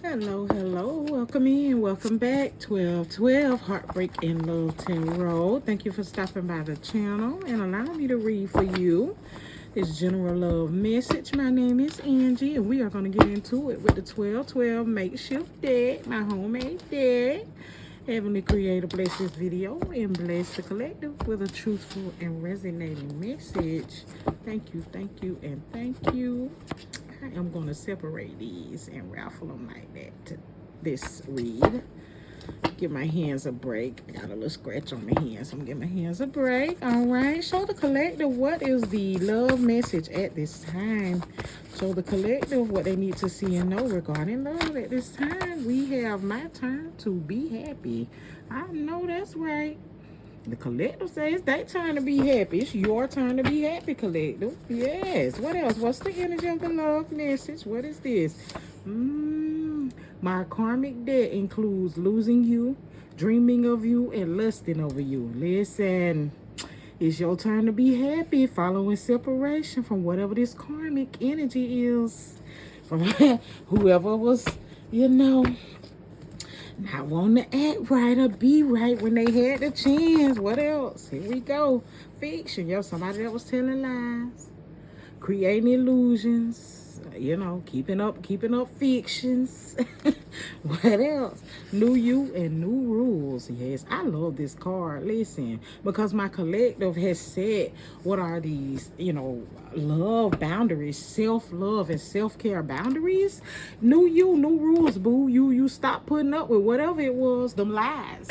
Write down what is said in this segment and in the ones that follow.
Hello, hello. Welcome in. Welcome back. 1212 Heartbreak and Love Tarot. Thank you for stopping by the channel and allowing me to read for you this general love message. My name is Angie, and we are going to get into it with the 1212 makeshift deck, my homemade deck. Heavenly Creator, bless this video and bless the collective with a truthful and resonating message. Thank you, and thank you. I am going to separate these and raffle them like that to this read. Give my hands a break. I got a little scratch on my hands. I'm going to give my hands a break. All right. Show the collective what is the love message at this time. Show the collective what they need to see and know regarding love at this time. We have my turn to be happy. I know that's right. The collective says they turn to be happy. It's your turn to be happy, collective. Yes. What else? What's the energy of the love message? What is this? My karmic debt includes losing you, dreaming of you, and lusting over you. Listen, it's your turn to be happy following separation from whatever this karmic energy is. From whoever was, not wanting to act right or be right when they had the chance. What else? Here we go. Fiction. Somebody that was telling lies, creating illusions. Keeping up fictions. What else? New you and new rules. Yes, I love this card. Listen, because my collective has said what are these, love boundaries, self-love and self-care boundaries. New you, new rules, boo. You stop putting up with whatever it was, them lies.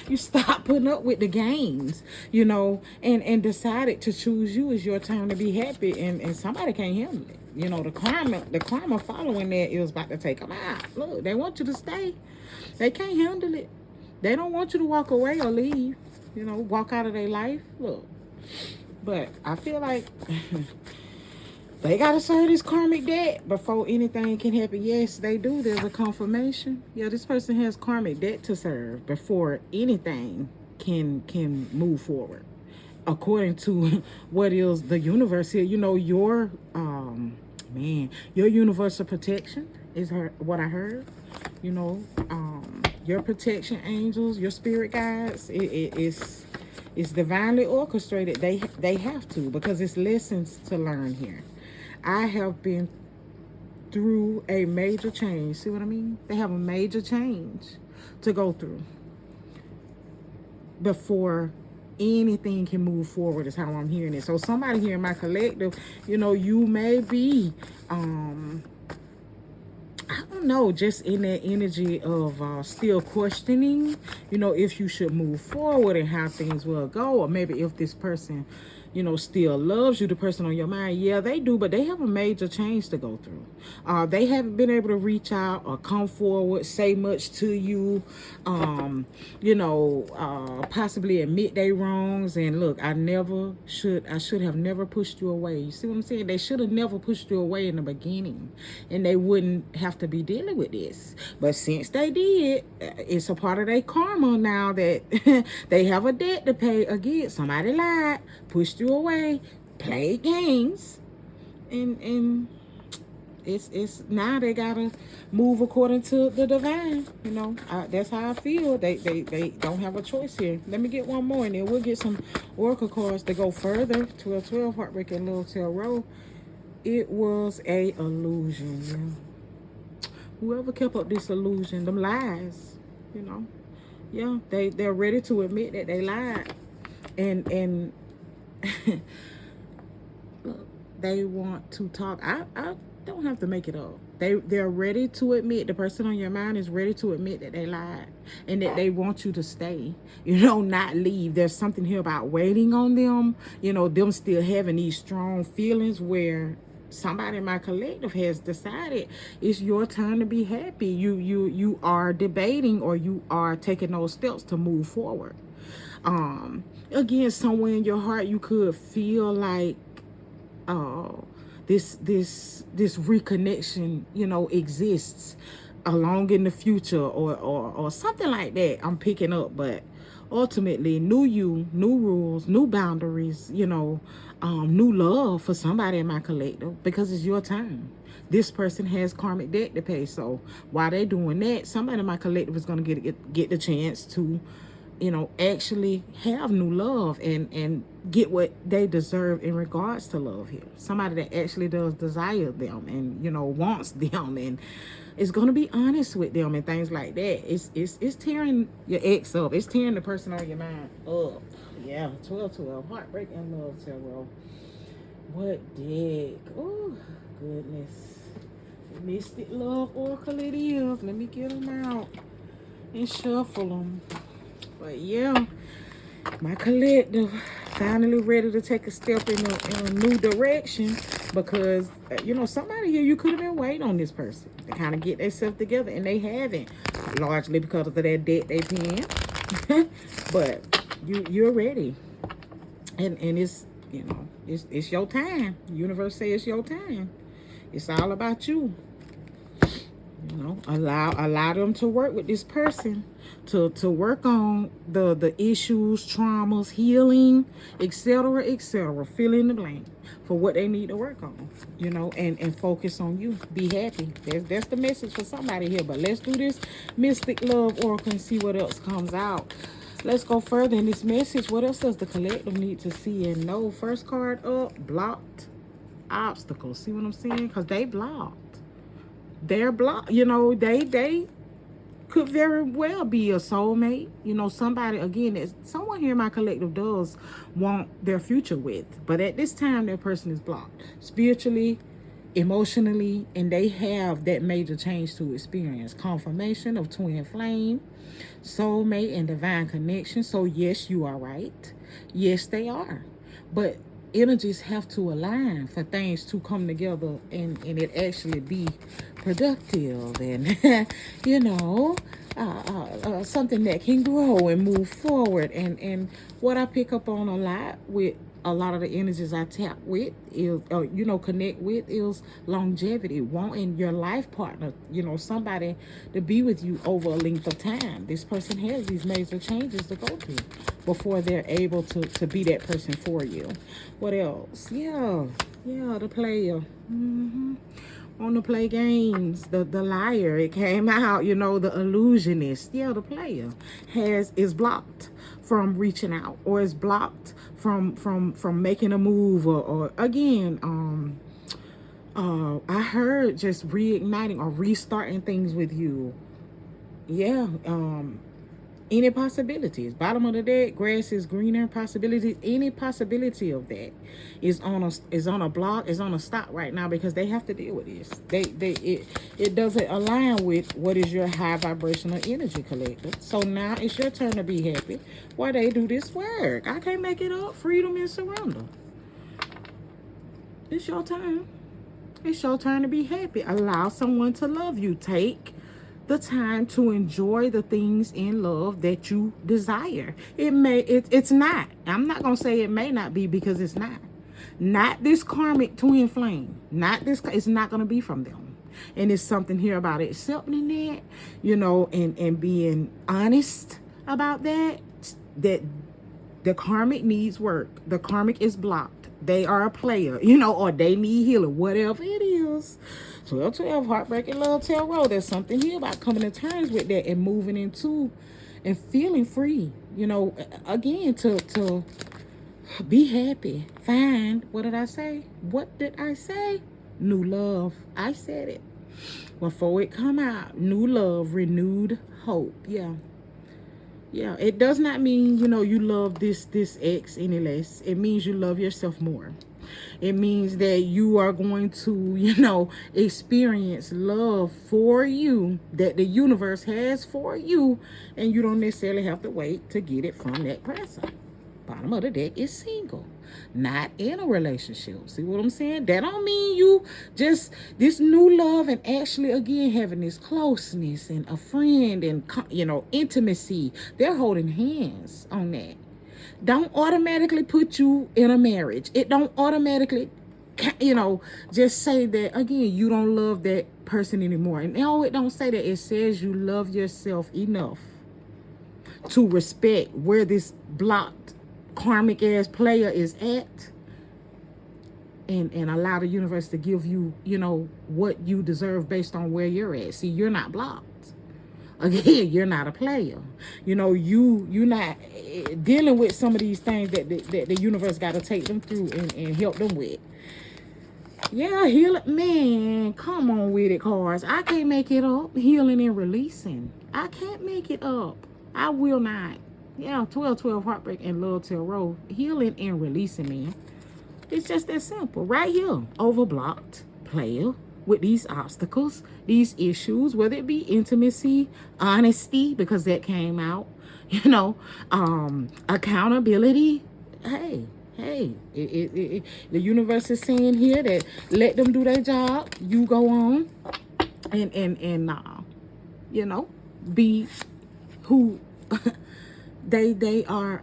You stop putting up with the games, and decided to choose you as your turn to be happy, and somebody can't handle it. The karma following that is about to take them out. Look, they want you to stay. They can't handle it. They don't want you to walk away or leave, walk out of their life. Look, but I feel like they got to serve this karmic debt before anything can happen. Yes, they do. There's a confirmation. Yeah, this person has karmic debt to serve before anything can move forward. According to what is the universe here, your your universal protection is what I heard. Your protection angels, your spirit guides, it's divinely orchestrated. They have to, because it's lessons to learn here. I have been through a major change. See what I mean? They have a major change to go through before anything can move forward, is how I'm hearing it. So somebody here in my collective, you may be I don't know, just in that energy of still questioning, if you should move forward and how things will go, or maybe if this person, still loves you, the person on your mind. Yeah, they do, but they have a major change to go through. They haven't been able to reach out or come forward, say much to you, possibly admit their wrongs. And look, I should have never pushed you away. You see what I'm saying? They should have never pushed you away in the beginning, and they wouldn't have to be dealing with this. But since they did, it's a part of their karma now that they have a debt to pay. Again, somebody lied, pushed you away, played games, and it's now they gotta move according to the divine. That's how I feel. They don't have a choice here. Let me get one more, and then we'll get some oracle cards to go further. 1212 Heartbreak and Love Tarot. It was a illusion. Yeah. Whoever kept up this illusion, them lies, yeah, they're ready to admit that they lied, and look, they want to talk. I don't have to make it up. They're ready to admit, the person on your mind is ready to admit that they lied and that they want you to stay, not leave. There's something here about waiting on them, them still having these strong feelings where somebody in my collective has decided it's your turn to be happy. You are debating, or you are taking those steps to move forward. Again, somewhere in your heart you could feel like this reconnection exists. along in the future, or something like that. I'm picking up, but ultimately, new you, new rules, new boundaries, new love for somebody in my collective, because it's your time. This person has karmic debt to pay. So while they're doing that, somebody in my collective is going to get the chance to, actually have new love and get what they deserve in regards to love here. Somebody that actually does desire them and, wants them and is going to be honest with them and things like that. It's tearing your ex up. It's tearing the person on your mind up. Yeah, 12-12. Heartbreak and love tarot. What dig? Oh, goodness. Mystic Love Oracle it is. Let me get them out and shuffle them. But yeah, my collective finally ready to take a step in a new direction, because somebody here, you could have been waiting on this person to kind of get themselves together, and they haven't, largely because of that debt they paying. But you're ready, and it's it's your time. The universe says it's your time. It's all about you. Allow them to work with this person to work on the issues, traumas, healing, etc. Fill in the blank for what they need to work on, and focus on you. Be happy. That's the message for somebody here. But let's do this Mystic Love Oracle and see what else comes out. Let's go further in this message. What else does the collective need to see and know? First card up, blocked obstacles. See what I'm saying? Because they blocked. They're blocked. They could very well be a soulmate. Somebody, again, that someone here in my collective does want their future with. But at this time, that person is blocked. Spiritually, emotionally, and they have that major change to experience. Confirmation of twin flame, soulmate, and divine connection. So yes, you are right. Yes, they are. But energies have to align for things to come together and it actually be productive and something that can grow and move forward. And what I pick up on a lot with a lot of the energies I tap with is, connect with, is longevity, wanting your life partner, somebody to be with you over a length of time. This person has these major changes to go through before they're able to be that person for you. What else? Yeah, the player. On to play games. The liar. It came out, the illusionist. Yeah, the player is blocked from reaching out, or is blocked from making a move, or again, I heard just reigniting or restarting things with you. Yeah, any possibilities. Bottom of the deck, grass is greener. Possibilities. Any possibility of that is on a block, is on a stop right now, because they have to deal with this. It doesn't align with what is your high vibrational energy collective. So now it's your turn to be happy while they do this work. I can't make it up. Freedom and surrender. It's your turn. It's your turn to be happy. Allow someone to love you. Take the time to enjoy the things in love that you desire. It's not. I'm not gonna say it may not be, because it's not. Not this karmic twin flame. Not this. It's not gonna be from them. And it's something here about accepting that, and being honest about that. That the karmic needs work. The karmic is blocked. They are a player, or they need healing, whatever it is. 12-12, Heartbreak and Love Tarot. There's something here about coming to terms with that and moving into and feeling free. Again, to be happy. Find, what did I say? What did I say? New love. I said it. Before it come out, new love, renewed hope. Yeah. Yeah, it does not mean, you love this ex any less. It means you love yourself more. It means that you are going to, experience love for you that the universe has for you, and you don't necessarily have to wait to get it from that person. Bottom of the deck is single, not in a relationship. See what I'm saying? That don't mean you just this new love and actually, again, having this closeness and a friend and, intimacy. They're holding hands on that. Don't automatically put you in a marriage. It don't automatically you know, just say that again, you don't love that person anymore. And no, it don't say that. It says you love yourself enough to respect where this blocked karmic ass player is at, and allow the universe to give you, you know, what you deserve based on where you're at. See, you're not blocked. Again, you're not a player. You know, you're not dealing with some of these things that the universe got to take them through and help them with. Yeah, heal it. Man, come on with it, cards. I can't make it up. Healing and releasing. I can't make it up. I will not. Yeah, 12-12 heartbreak and love tarot. Healing and releasing, man. It's just that simple. Right here. Overblocked player with these obstacles, these issues, whether it be intimacy, honesty, because that came out, you know, accountability. Hey, the universe is saying here that let them do their job. You go on and you know, be who they are.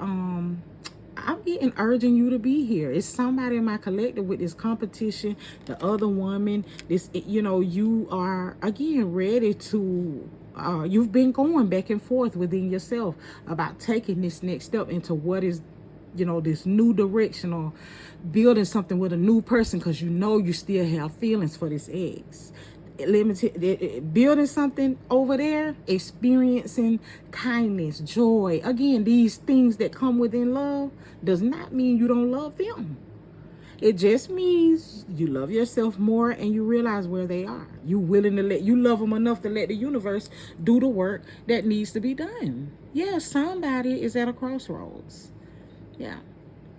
I'm getting urging you to be here. It's somebody in my collective with this competition, the other woman, this, you know, you are again ready to you've been going back and forth within yourself about taking this next step into what is, you know, this new direction, or building something with a new person, because you know you still have feelings for this ex. Building something over there, experiencing kindness, joy. Again, these things that come within love does not mean you don't love them. It just means you love yourself more and you realize where they are. You willing to you love them enough to let the universe do the work that needs to be done. Yeah, somebody is at a crossroads. Yeah,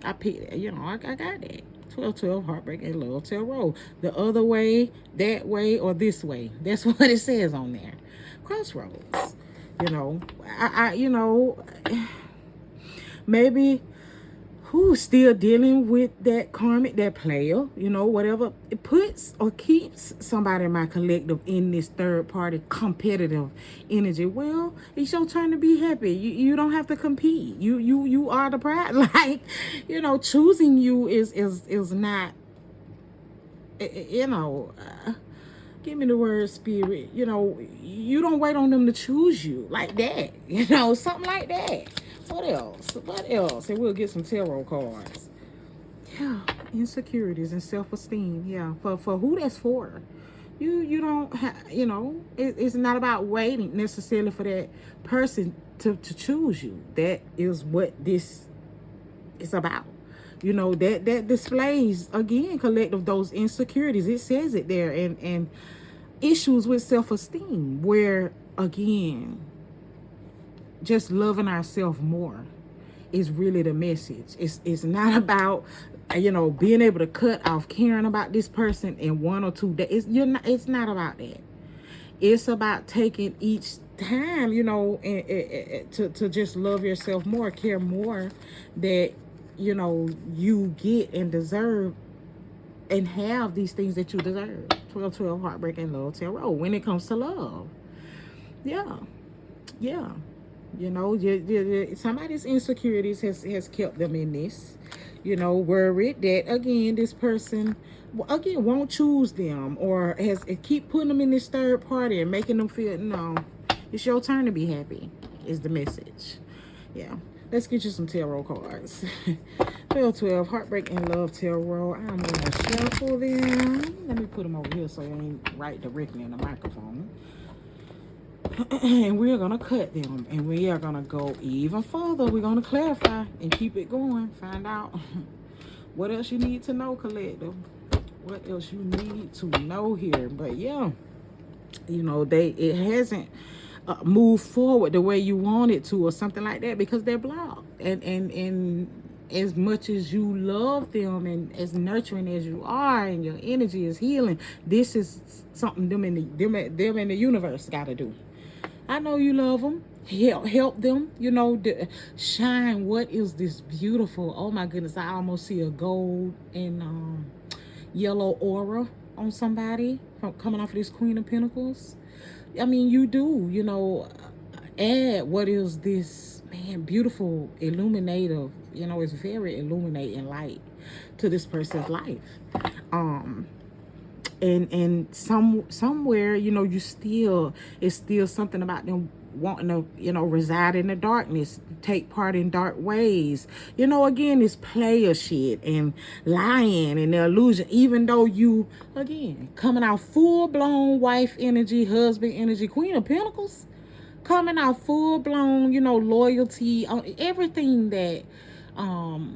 I picked, you know, I got that. 12-12 heartbreak and love tarot. The other way, that way, or this way. That's what it says on there. Crossroads. You know, you know, maybe who's still dealing with that karmic, that player, you know, whatever. It puts or keeps somebody in my collective in this third party competitive energy. Well, it's your turn to be happy. You don't have to compete. You are the prize. Like, you know, choosing you is not, you know, give me the word spirit. You know, you don't wait on them to choose you like that. You know, something like that. What else? What else? And we'll get some tarot cards. Yeah, insecurities and self-esteem. Yeah, for who that's for. You don't have, you know, it's not about waiting necessarily for that person to choose you. That is what this is about. You know, that displays, again, collective, those insecurities. It says it there. And issues with self-esteem, where, again, just loving ourselves more is really the message. It's not about, you know, being able to cut off caring about this person in 1 or 2 days. It's not about that. It's about taking each time, you know, to just love yourself more, care more that, you know, you get and deserve and have these things that you deserve. 12-12 heartbreak and love tarot when it comes to love. Yeah. You know, somebody's insecurities has kept them in this, you know, worried that, again, this person, again, won't choose them, or keep putting them in this third party and making them feel, no, it's your turn to be happy, is the message. Yeah. Let's get you some tarot cards. 12-12 heartbreak and love tarot. I'm going to shuffle them. Let me put them over here so they ain't right directly in the microphone. And we're going to cut them. And we are going to go even further. We're going to clarify and keep it going. Find out what else you need to know, collective. What else you need to know here. But yeah, you know, it hasn't moved forward the way you want it to, or something like that, because they're blocked. And as much as you love them and as nurturing as you are and your energy is healing, this is something them in the universe got to do. I know you love them. Help them, you know, shine what is this beautiful, oh my goodness, I almost see a gold and yellow aura on somebody coming off of this Queen of Pentacles. I mean, you do, you know, add what is this, man, beautiful, illuminative, you know, it's very illuminating light to this person's life. And somewhere, you know, it's still something about them wanting to, you know, reside in the darkness, take part in dark ways. You know, again, it's player shit and lying and the illusion, even though you, again, coming out full-blown wife energy, husband energy, Queen of Pentacles, coming out full-blown, you know, loyalty, everything that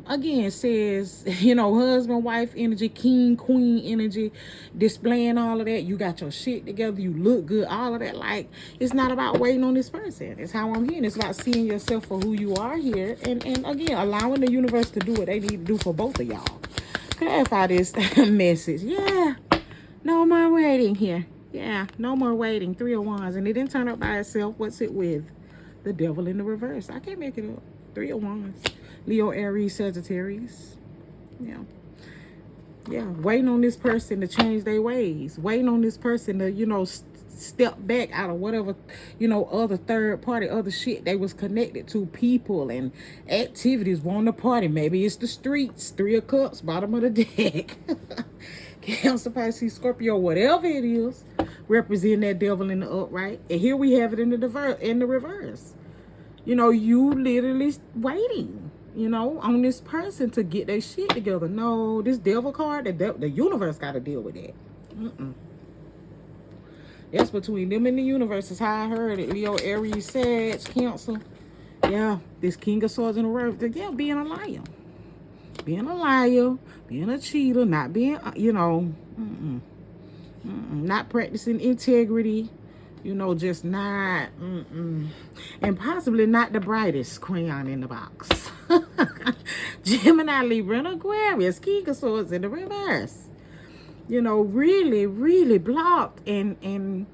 again says, you know, husband wife energy, king queen energy, displaying all of that. You got your shit together, you look good, all of that. Like, it's not about waiting on this person. It's how I'm hearing. It's about seeing yourself for who you are here, and again, allowing the universe to do what they need to do for both of y'all. Clarify this message. Yeah, no more waiting here. Yeah, no more waiting. 3 of Wands, and it didn't turn up by itself. What's it with? The Devil in the reverse. I can't make it up. 3 of Wands. Leo, Aries, Sagittarius. Yeah, waiting on this person to change their ways, waiting on this person to, you know, step back out of whatever, you know, other third party, other shit they was connected to, people and activities, wanting to party. Maybe it's the streets. 3 of Cups, bottom of the deck. Cancer, Pisces, Scorpio, whatever it is, represent that devil in the upright. And here we have it in the reverse. You know, you literally waiting, you know, on this person to get their shit together. No, this devil card, the universe got to deal with that. That's between them and the universe, is how I heard it. Leo, Aries, Sag, Cancer. Yeah, this King of Swords in the reverse. Yeah, being a liar. Being a liar, being a cheater, not being, you know, not practicing integrity. You know, just not, and possibly not the brightest crayon in the box. Gemini, Libra, and Aquarius, King of Swords in the reverse. You know, really, really blocked. And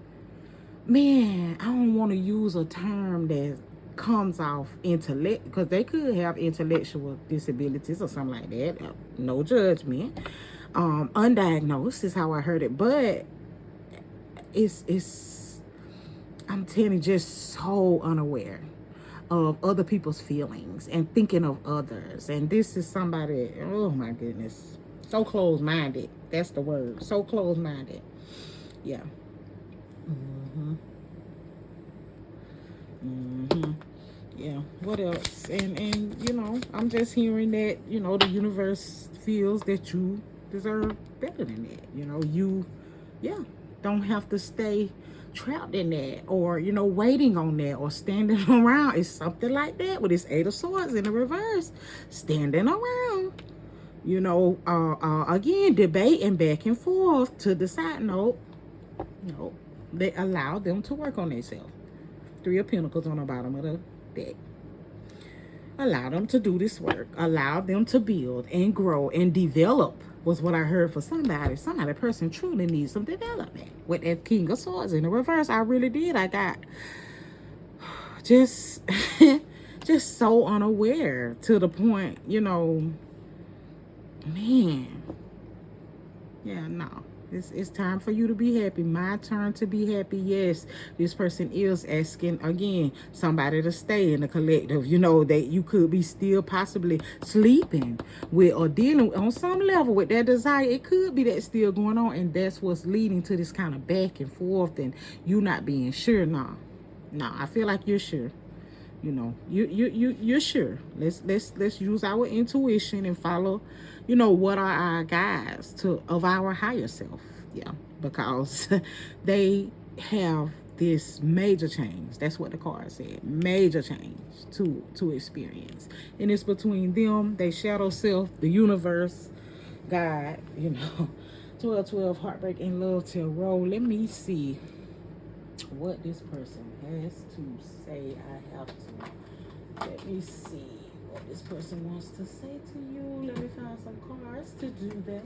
man, I don't want to use a term that comes off intellect, because they could have intellectual disabilities or something like that. No judgment. Undiagnosed is how I heard it, but it's I'm telling you, just so unaware of other people's feelings and thinking of others. And this is somebody, oh my goodness, so close-minded. That's the word. So close-minded. Yeah. Yeah. What else? And you know, I'm just hearing that, you know, the universe feels that you deserve better than that. You know, you, yeah, don't have to stay trapped in that, or, you know, waiting on that, or standing around. It's something like that with this 8 of Swords in the reverse. Standing around. You know, again, debating back and forth to decide. No, they allow them to work on themselves. 3 of Pentacles on the bottom of the deck. Allow them to do this work. Allow them to build and grow and develop, was what I heard for somebody. Somebody, person truly needs some development. With that King of Swords in the reverse, I really did. I got just, just so unaware to the point, you know, man. Yeah, no. It's time for you to be happy. My turn to be happy. Yes, this person is asking, again, somebody to stay in the collective. You know, that you could be still possibly sleeping with or dealing on some level with that desire. It could be that still going on, and that's what's leading to this kind of back and forth and you not being sure. No, I feel like you're sure. You know, you're sure. Let's use our intuition and follow, you know, what are our guides of our higher self. Yeah, because they have this major change. That's what the card said. Major change to experience, and it's between them, they shadow self, the universe, God. You know, 12/12 heartbreak and love tarot. Let me see what this person has to say. I have to. Let me see what this person wants to say to you. Let me find some cards to do that.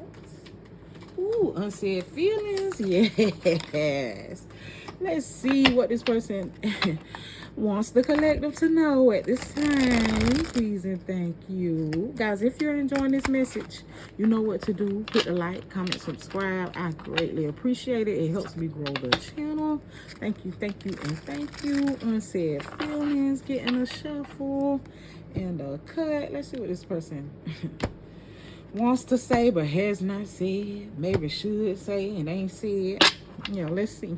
Ooh, unsaid feelings. Yes. Let's see what this person wants the collective to know at this time. Please and thank you. Guys, if you're enjoying this message, you know what to do. Hit the like, comment, subscribe. I greatly appreciate it. It helps me grow the channel. Thank you, and thank you. Unsaid feelings, getting a shuffle and a cut. Let's see what this person wants to say but has not said, maybe should say and ain't said. Yeah, let's see.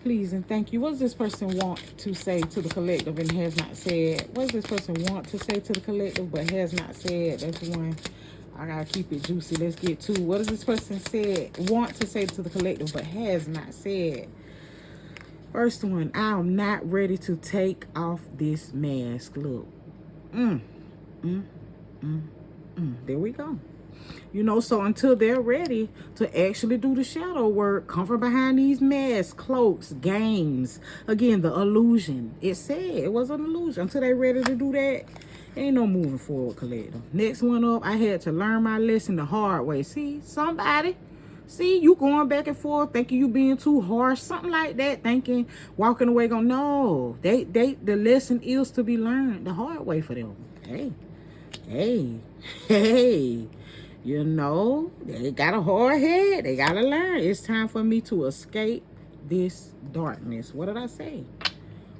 Please and thank you. What does this person want to say to the collective and has not said? What does this person want to say to the collective but has not said? That's one. I gotta keep it juicy. Let's get to what does this person want to say to the collective but has not said? First one, I'm not ready to take off this mask. Look. There we go. You know, so until they're ready to actually do the shadow work, come from behind these masks, cloaks, games. Again, the illusion. It said it was an illusion. Until they're ready to do that, ain't no moving forward, collective. Next one up, I had to learn my lesson the hard way. See, somebody, see, you going back and forth, thinking you being too harsh, something like that, thinking, walking away, going, no, the lesson is to be learned the hard way for them. Hey, you know, they got a hard head. They got to learn. It's time for me to escape this darkness. What did I say?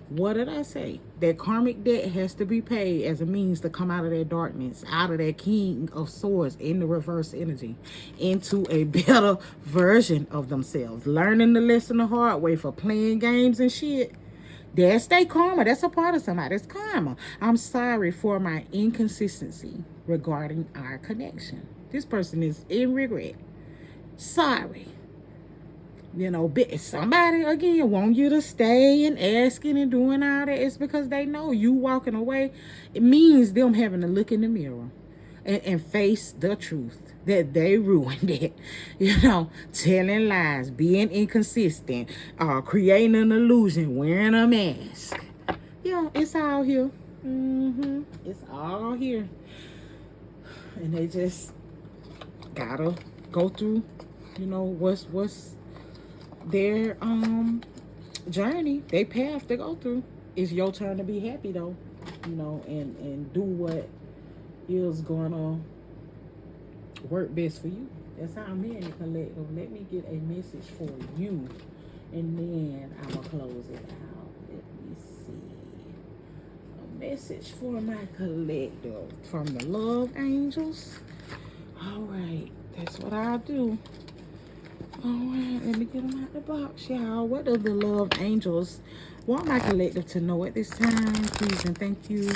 What did I say? That karmic debt has to be paid as a means to come out of that darkness, out of that King of Swords in the reverse energy, into a better version of themselves. Learning the lesson the hard way for playing games and shit. That's their karma. That's a part of somebody's karma. I'm sorry for my inconsistency regarding our connection. This person is in regret. Sorry. You know, somebody, again, want you to stay and asking and doing all that. It's because they know you walking away. It means them having to look in the mirror and face the truth that they ruined it. You know, telling lies, being inconsistent, creating an illusion, wearing a mask. Yeah, it's all here. It's all here. And they just gotta go through, you know, what's their journey, their path to go through. It's your turn to be happy though, you know, and do what is gonna work best for you. That's how I'm hearing it, collective. Let me get a message for you, and then I'm gonna close it out. Let me see. A message for my collective from the love angels. All right, that's what I do. All right, let me get them out the box, y'all. What do the love angels want my collective to know at this time? Please and thank you.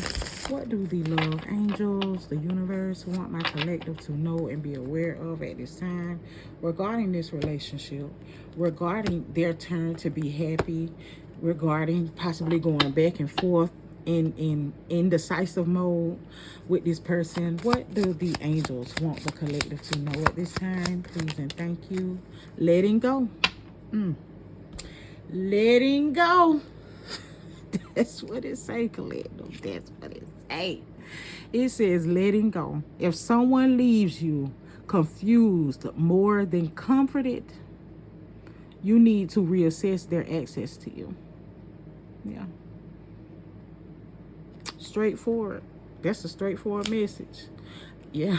What do the love angels, the universe, want my collective to know and be aware of at this time regarding this relationship, regarding their turn to be happy, regarding possibly going back and forth in indecisive mode with this person? What do the angels want the collective to know at this time? Please and thank you. Letting go. Letting go. That's what it say, collective. That's what it say. It says letting go. If someone leaves you confused more than comforted, you need to reassess their access to you. Yeah. Straightforward. That's a straightforward message. Yeah.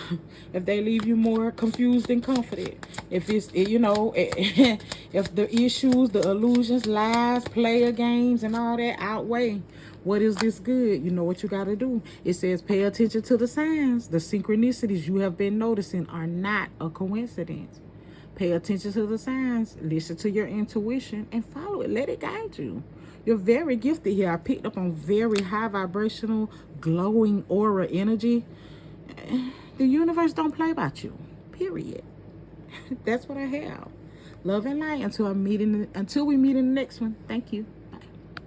If they leave you more confused than comforted, if it's, you know, if the issues, the illusions, lies, player games and all that outweigh what is this good, you know what you got to do. It says pay attention to the signs. The synchronicities you have been noticing are not a coincidence. Pay attention to the signs, listen to your intuition and follow it. Let it guide you. You're very gifted here. I picked up on very high vibrational, glowing aura energy. The universe don't play about you, period. That's what I have. Love and light until we meet in the next one. Thank you.